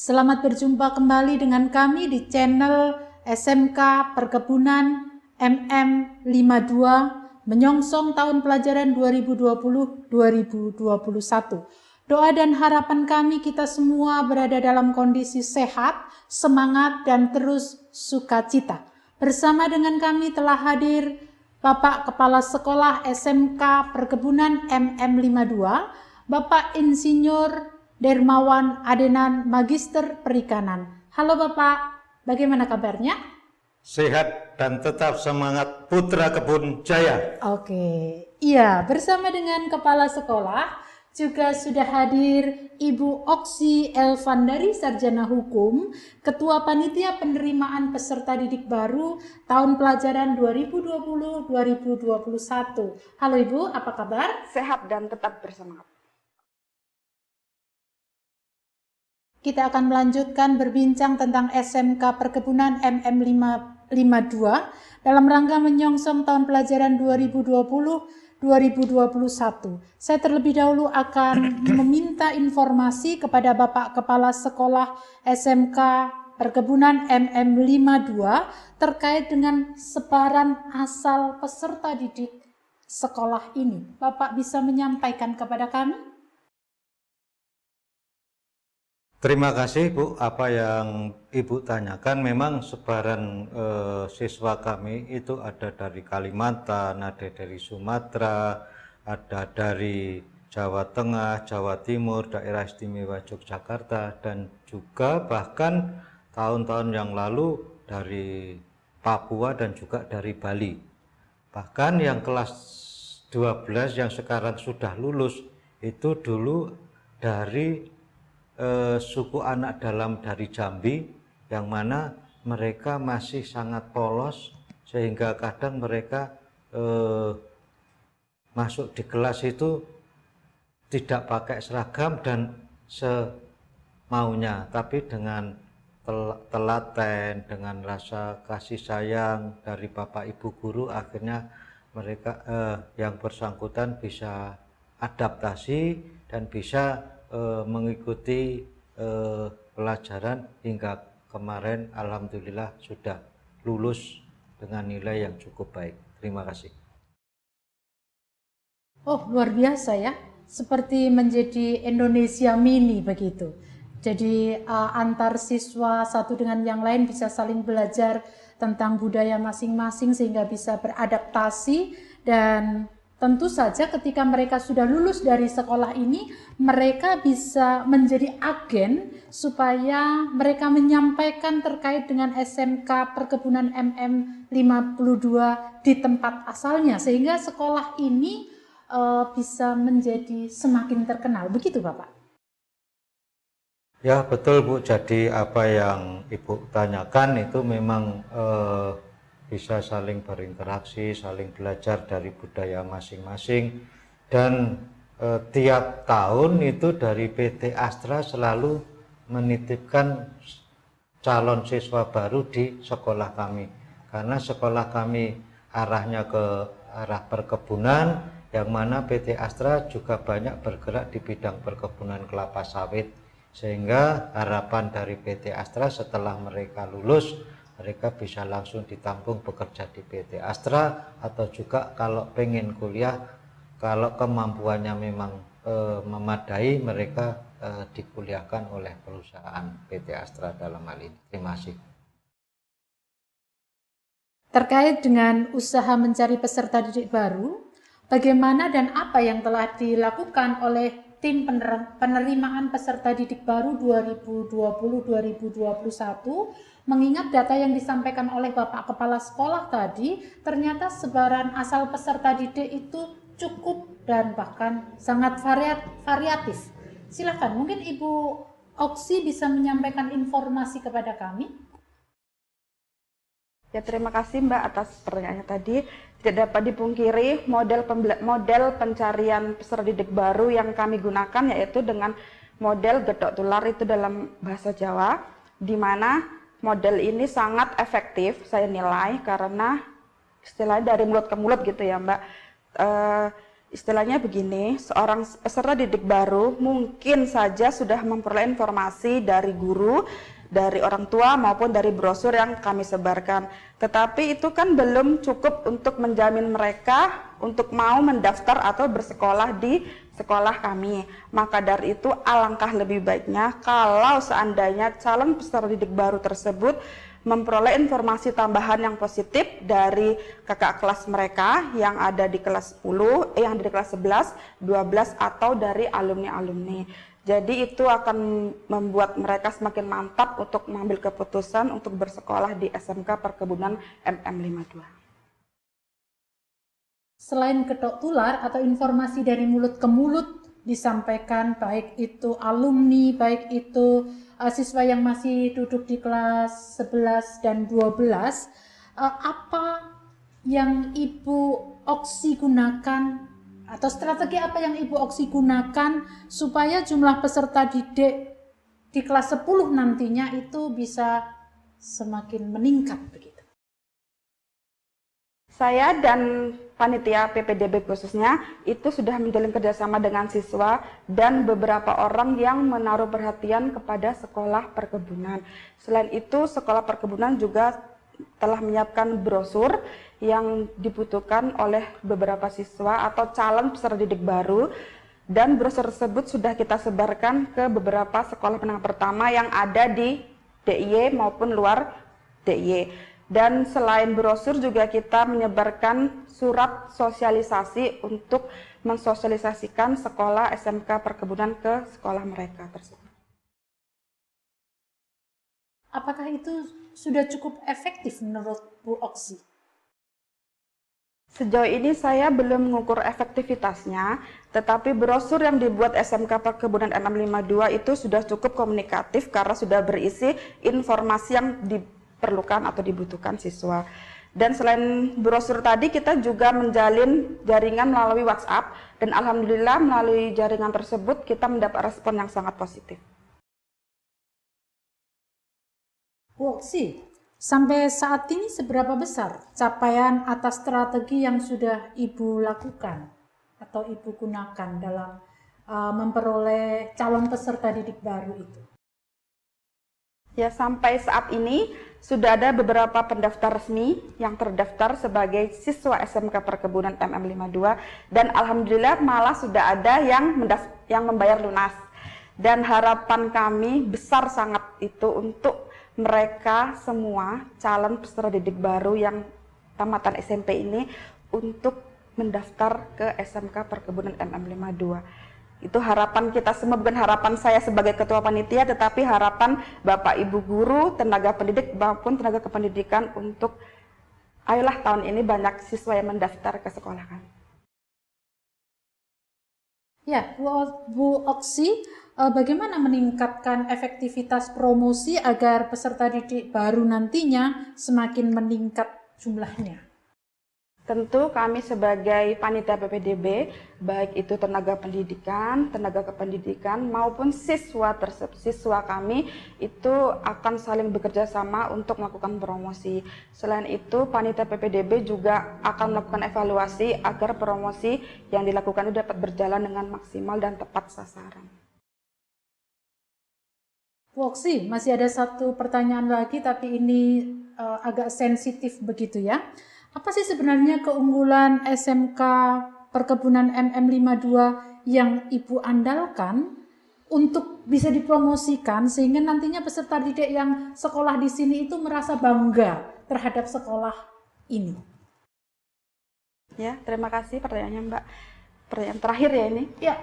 Selamat berjumpa kembali dengan kami di channel SMK Perkebunan MM52 menyongsong tahun pelajaran 2020-2021. Doa dan harapan kami kita semua berada dalam kondisi sehat, semangat, dan terus sukacita. Bersama dengan kami telah hadir Bapak Kepala Sekolah SMK Perkebunan MM52, Bapak Insinyur Dermawan Adenan, Magister Perikanan. Halo Bapak, bagaimana kabarnya? Sehat dan tetap semangat Putra Kebun Jaya. Oke, iya, bersama dengan Kepala Sekolah juga sudah hadir Ibu Oksi Elvandari, Sarjana Hukum, Ketua Panitia Penerimaan Peserta Didik Baru tahun pelajaran 2020-2021. Halo Ibu, apa kabar? Sehat dan tetap bersemangat. Kita akan melanjutkan berbincang tentang SMK Perkebunan MM52 dalam rangka menyongsong tahun pelajaran 2020-2021. Saya terlebih dahulu akan meminta informasi kepada Bapak Kepala Sekolah SMK Perkebunan MM52 terkait dengan sebaran asal peserta didik sekolah ini. Bapak bisa menyampaikan kepada kami? Terima kasih Bu, apa yang Ibu tanyakan memang sebaran siswa kami itu ada dari Kalimantan, ada dari Sumatera, ada dari Jawa Tengah, Jawa Timur, Daerah Istimewa Yogyakarta, dan juga bahkan tahun-tahun yang lalu dari Papua dan juga dari Bali. Bahkan yang kelas 12 yang sekarang sudah lulus itu dulu dari suku anak dalam dari Jambi, yang mana mereka masih sangat polos sehingga kadang mereka masuk di kelas itu tidak pakai seragam dan semaunya, tapi dengan telaten, dengan rasa kasih sayang dari Bapak Ibu guru, akhirnya mereka yang bersangkutan bisa adaptasi dan bisa mengikuti pelajaran hingga kemarin alhamdulillah sudah lulus dengan nilai yang cukup baik. Terima kasih. Oh, luar biasa ya. Seperti menjadi Indonesia mini begitu. Jadi antar siswa satu dengan yang lain bisa saling belajar tentang budaya masing-masing sehingga bisa beradaptasi, dan tentu saja ketika mereka sudah lulus dari sekolah ini, mereka bisa menjadi agen supaya mereka menyampaikan terkait dengan SMK Perkebunan MM52 di tempat asalnya, sehingga sekolah ini bisa menjadi semakin terkenal. Begitu Bapak? Ya betul Bu, jadi apa yang Ibu tanyakan itu memang bisa saling berinteraksi, saling belajar dari budaya masing-masing, dan tiap tahun itu dari PT Astra selalu menitipkan calon siswa baru di sekolah kami, karena sekolah kami arahnya ke arah perkebunan, yang mana PT Astra juga banyak bergerak di bidang perkebunan kelapa sawit, sehingga harapan dari PT Astra setelah mereka lulus, mereka bisa langsung ditampung bekerja di PT Astra, atau juga kalau pengen kuliah, kalau kemampuannya memang memadai, mereka dikuliahkan oleh perusahaan PT Astra dalam hal ini. Terima kasih. Terkait dengan usaha mencari peserta didik baru, bagaimana dan apa yang telah dilakukan oleh tim penerimaan peserta didik baru 2020-2021, mengingat data yang disampaikan oleh Bapak Kepala Sekolah tadi, ternyata sebaran asal peserta didik itu cukup dan bahkan sangat variatif. Silakan, mungkin Ibu Oksi bisa menyampaikan informasi kepada kami. Ya, terima kasih Mbak atas pertanyaannya tadi. Tidak dapat dipungkiri model pencarian peserta didik baru yang kami gunakan yaitu dengan model gedok tular, itu dalam bahasa Jawa, di mana model ini sangat efektif saya nilai karena istilahnya dari mulut ke mulut gitu ya Mbak. Istilahnya begini, seorang peserta didik baru mungkin saja sudah memperoleh informasi dari guru, dari orang tua maupun dari brosur yang kami sebarkan. Tetapi itu kan belum cukup untuk menjamin mereka untuk mau mendaftar atau bersekolah di sekolah kami. Maka dari itu alangkah lebih baiknya kalau seandainya calon peserta didik baru tersebut memperoleh informasi tambahan yang positif dari kakak kelas mereka yang ada di kelas 10, yang ada di kelas 11, 12 atau dari alumni-alumni. Jadi itu akan membuat mereka semakin mantap untuk mengambil keputusan untuk bersekolah di SMK Perkebunan MM52. Selain ketok tular atau informasi dari mulut ke mulut disampaikan, baik itu alumni, baik itu siswa yang masih duduk di kelas 11 dan 12, apa yang Ibu Oksi gunakan atau strategi apa yang Ibu Oksi gunakan supaya jumlah peserta didik di kelas 10 nantinya itu bisa semakin meningkat begitu? Saya dan panitia PPDB khususnya itu sudah menjalin kerjasama dengan siswa dan beberapa orang yang menaruh perhatian kepada sekolah perkebunan. Selain itu, sekolah perkebunan juga telah menyiapkan brosur yang dibutuhkan oleh beberapa siswa atau calon peserta didik baru, dan brosur tersebut sudah kita sebarkan ke beberapa sekolah menengah pertama yang ada di DIY maupun luar DIY. Dan selain brosur juga kita menyebarkan surat sosialisasi untuk mensosialisasikan sekolah SMK Perkebunan ke sekolah mereka tersebut. Apakah itu sudah cukup efektif menurut Bu Oksi? Sejauh ini saya belum mengukur efektivitasnya, tetapi brosur yang dibuat SMK Perkebunan MM52 itu sudah cukup komunikatif karena sudah berisi informasi yang diperlukan atau dibutuhkan siswa. Dan selain brosur tadi, kita juga menjalin jaringan melalui WhatsApp, dan alhamdulillah melalui jaringan tersebut kita mendapat respon yang sangat positif. Bu Oksi, sampai saat ini seberapa besar capaian atas strategi yang sudah Ibu lakukan atau Ibu gunakan dalam memperoleh calon peserta didik baru itu? Ya, sampai saat ini sudah ada beberapa pendaftar resmi yang terdaftar sebagai siswa SMK Perkebunan MM52, dan alhamdulillah malah sudah ada yang membayar lunas. Dan harapan kami besar sangat itu untuk mereka semua calon peserta didik baru yang tamatan SMP ini untuk mendaftar ke SMK Perkebunan MM52. Itu harapan kita semua, bukan harapan saya sebagai ketua panitia, tetapi harapan Bapak Ibu guru, tenaga pendidik maupun tenaga kependidikan untuk ayolah tahun ini banyak siswa yang mendaftar ke sekolah kami. Ya, Bu Oksi, bagaimana meningkatkan efektivitas promosi agar peserta didik baru nantinya semakin meningkat jumlahnya? Tentu kami sebagai panitia PPDB, baik itu tenaga pendidikan, tenaga kependidikan maupun siswa kami itu akan saling bekerja sama untuk melakukan promosi. Selain itu, panitia PPDB juga akan melakukan evaluasi agar promosi yang dilakukan itu dapat berjalan dengan maksimal dan tepat sasaran. Bu Oksi, masih ada satu pertanyaan lagi, tapi ini agak sensitif begitu ya. Apa sih sebenarnya keunggulan SMK Perkebunan MM52 yang Ibu andalkan untuk bisa dipromosikan sehingga nantinya peserta didik yang sekolah di sini itu merasa bangga terhadap sekolah ini? Ya, terima kasih pertanyaannya Mbak. Pertanyaan terakhir ya ini. Ya.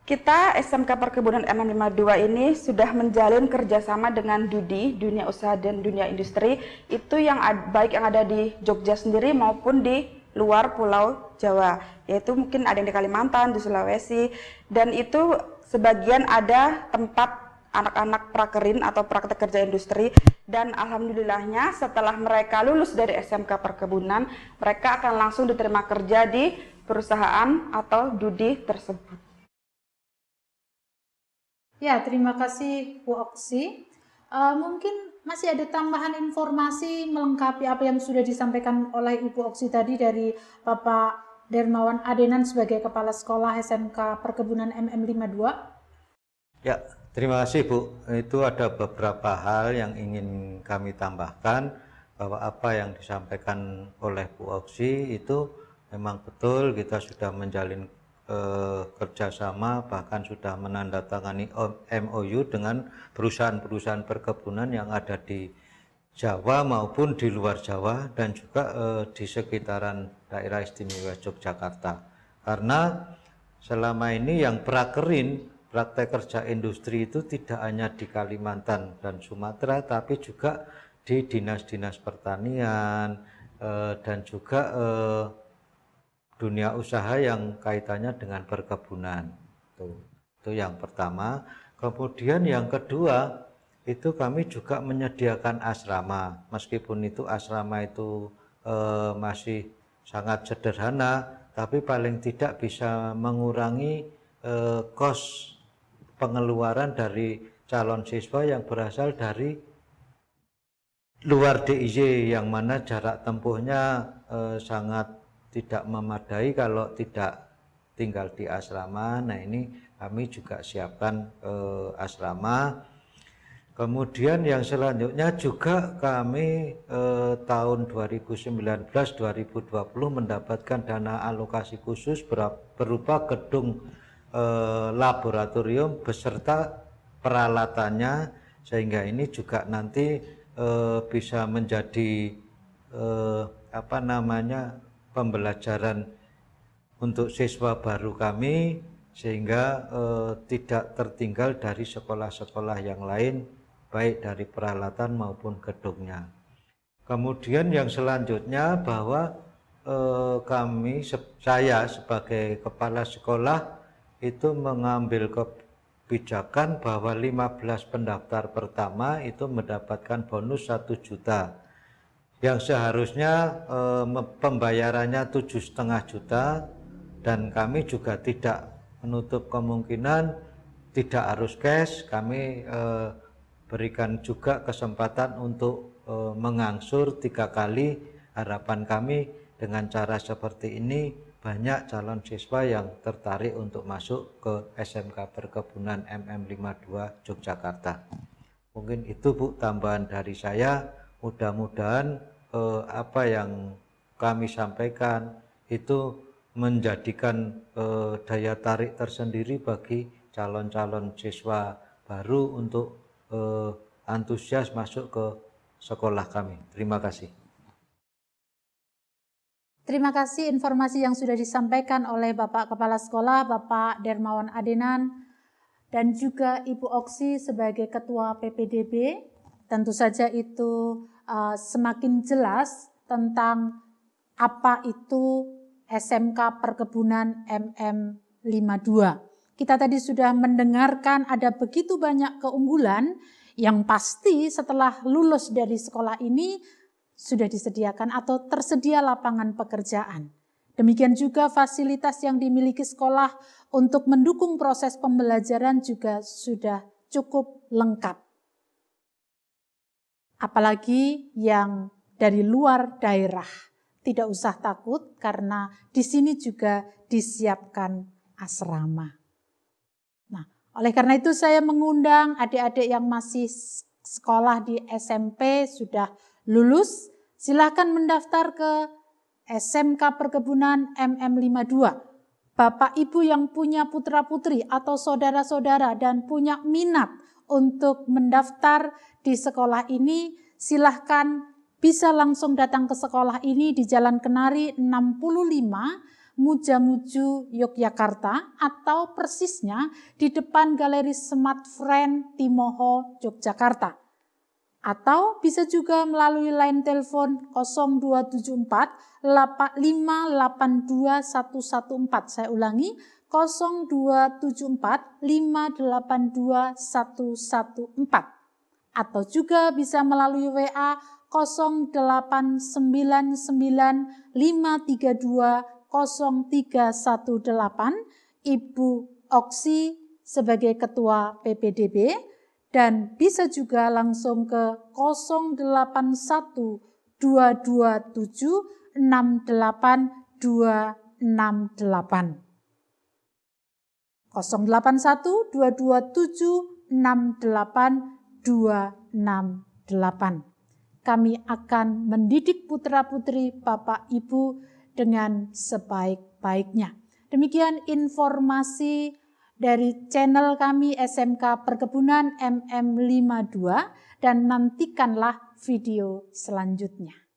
Kita SMK Perkebunan MM52 ini sudah menjalin kerjasama dengan DUDI, Dunia Usaha dan Dunia Industri, itu yang baik yang ada di Jogja sendiri maupun di luar Pulau Jawa, yaitu mungkin ada yang di Kalimantan, di Sulawesi, dan itu sebagian ada tempat anak-anak prakerin atau praktek kerja industri, dan alhamdulillahnya setelah mereka lulus dari SMK Perkebunan, mereka akan langsung diterima kerja di perusahaan atau DUDI tersebut. Ya, terima kasih Bu Oksi. Mungkin masih ada tambahan informasi melengkapi apa yang sudah disampaikan oleh Ibu Oksi tadi dari Bapak Dermawan Adenan sebagai Kepala Sekolah SMK Perkebunan MM52. Ya, terima kasih Bu. Itu ada beberapa hal yang ingin kami tambahkan, bahwa apa yang disampaikan oleh Bu Oksi itu memang betul. Kita sudah menjalin kerjasama, bahkan sudah menandatangani MOU dengan perusahaan-perusahaan perkebunan yang ada di Jawa maupun di luar Jawa, dan juga di sekitaran daerah istimewa Yogyakarta. Karena selama ini yang prakerin, praktek kerja industri itu tidak hanya di Kalimantan dan Sumatera, tapi juga di dinas-dinas pertanian dan juga dunia usaha yang kaitannya dengan perkebunan. Itu yang pertama. Kemudian yang kedua, itu kami juga menyediakan asrama. Meskipun itu asrama itu masih sangat sederhana, tapi paling tidak bisa mengurangi kos pengeluaran dari calon siswa yang berasal dari luar DIY, yang mana jarak tempuhnya sangat tidak memadai kalau tidak tinggal di asrama. Nah, ini kami juga siapkan asrama. Kemudian yang selanjutnya juga kami tahun 2019-2020 mendapatkan dana alokasi khusus berupa gedung laboratorium beserta peralatannya, sehingga ini juga nanti bisa menjadi pembelajaran untuk siswa baru kami, sehingga tidak tertinggal dari sekolah-sekolah yang lain, baik dari peralatan maupun gedungnya. Kemudian yang selanjutnya bahwa saya sebagai kepala sekolah itu mengambil kebijakan bahwa 15 pendaftar pertama itu mendapatkan bonus 1 juta. Yang seharusnya pembayarannya 7,5 juta, dan kami juga tidak menutup kemungkinan tidak harus cash. Kami berikan juga kesempatan untuk mengangsur 3 kali. Harapan kami dengan cara seperti ini banyak calon siswa yang tertarik untuk masuk ke SMK Perkebunan MM52 Yogyakarta. Mungkin itu Bu tambahan dari saya. Mudah-mudahan apa yang kami sampaikan itu menjadikan daya tarik tersendiri bagi calon-calon siswa baru untuk antusias masuk ke sekolah kami. Terima kasih. Terima kasih informasi yang sudah disampaikan oleh Bapak Kepala Sekolah, Bapak Dermawan Adenan, dan juga Ibu Oksi sebagai Ketua PPDB. Tentu saja itu semakin jelas tentang apa itu SMK Perkebunan MM52. Kita tadi sudah mendengarkan ada begitu banyak keunggulan yang pasti setelah lulus dari sekolah ini sudah disediakan atau tersedia lapangan pekerjaan. Demikian juga fasilitas yang dimiliki sekolah untuk mendukung proses pembelajaran juga sudah cukup lengkap. Apalagi yang dari luar daerah, tidak usah takut karena di sini juga disiapkan asrama. Nah, oleh karena itu saya mengundang adik-adik yang masih sekolah di SMP sudah lulus, silakan mendaftar ke SMK Perkebunan MM52. Bapak Ibu yang punya putra-putri atau saudara-saudara dan punya minat untuk mendaftar di sekolah ini, silahkan bisa langsung datang ke sekolah ini di Jalan Kenari 65, Mujamuju, Yogyakarta, atau persisnya di depan Galeri Smart Friend Timoho, Yogyakarta. Atau bisa juga melalui line telepon 0274 582 114. Saya ulangi, 0274 582 114. Atau juga bisa melalui WA 0899 532 0318, Ibu Oksi sebagai Ketua PPDB, dan bisa juga langsung ke 081 227 6825. 081-227-68268. Kami akan mendidik putra-putri Bapak Ibu dengan sebaik-baiknya. Demikian informasi dari channel kami SMK Perkebunan MM52 dan nantikanlah video selanjutnya.